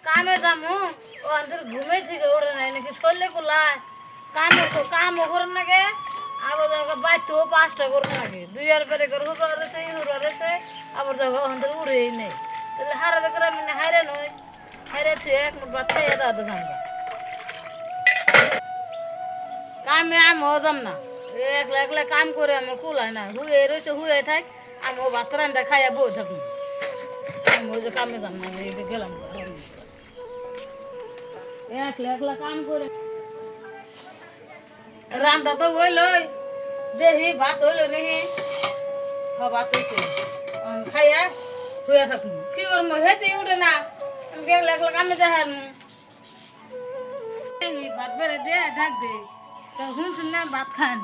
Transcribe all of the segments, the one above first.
কামে যামু ও আন্তর ঘুমে থেকে ওড়ে নাই নাকি শরীরে কুলায় কামও করে নাকি আবার দেখো বাইতেও 5টা করে নাকি 2 করে হুড়া রয়েছে আবার দেখো আন্তর উড়েই নেই তাহলে হারাবে করে আমি হাইরে নই হাইরে থেকে এক বাচ্চা এটা জানবা কামে আমিও যাম না একলা একলা কাম করে আমার কুলায় না হুয়ে রয়েছে হুয়ে থাক আমিও ভাত রান্না খাইয়া বই থাকুন আমি ওই যে কামে যাম না আমি গেলাম একলা একলা কাম করে রান্না তো হইলই দেখি ভাত হইল নাকি ভাত হয়েছে খাইয়া শুয়ে থাকুন কি করবো হেঁটে উঠে না আমি একলা একলা কামে যাই ভাত বেড়ে দে ঢাক দে তো শুনছেন না ভাত খান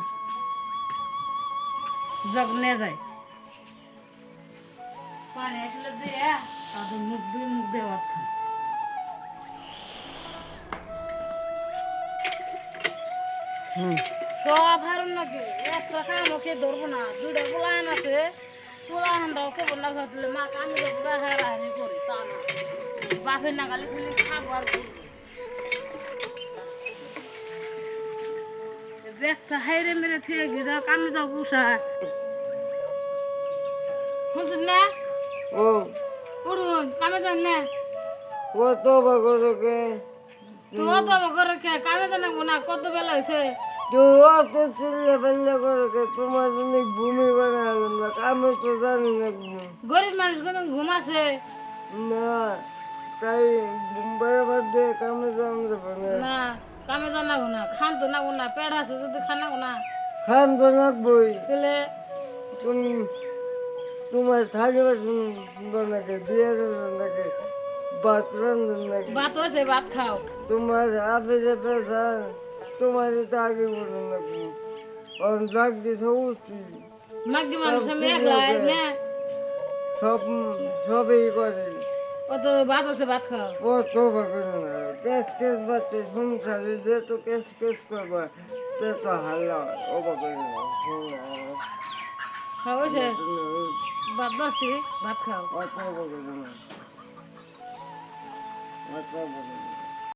জগ নিয়ে যায় পানি আসলে দিয়ে তাদের মুখ দিয়ে ভাত খান সব হারুন নাকি একটা কাম ওকে ধরবো না 2টা পোলাহান আছে পোলাহানটাও খবর না খাওয়ালে মা কামে যাবো হারাহারি করি তা না বাপের নাগালে খালি খাবো আর ঘুরবো ব্যাগটা হাইরে মেরে থেকে গিয়ে কামে যাও পুষা শুনছেন না ও উঠুন কামে যান না কত বাগরকে তুই অত ঘরে কামে যান না কত বেলা হয়েছে তুই অত চিল্লে পাল্লে করে তোমার জন্য ভূমি বানালাম না আমি তো জানি না গরিব মানুষ কোনো ঘুমাছে না তাই বরাবর দিয়ে কামে যাওয়া যাবে না না কামে যান না খান তো না না পেট আছে যদি খানা না খান তো নাকবই তাহলে তুমি তোমার থালি বাসন বানাকে দিয়ে নাকি ভাত রান্ধন নাকি ভাত হয়েছে ভাত খাও তোমার আফিসে পেশা তোমার তো আগে বলুন নাকি অন ডাক দিতে উঠছি মাগি মানুষ আমি একলা না সবই করে ও তো ভাত হয়েছে ভাত খাও ও তো করে না কেস বাচ্চা সংসারে যে তো কেস করবা তে তো হাল্লা ও করে না খাও হয়েছে ভাত বসি ভাত খাও অত করে না অত করে না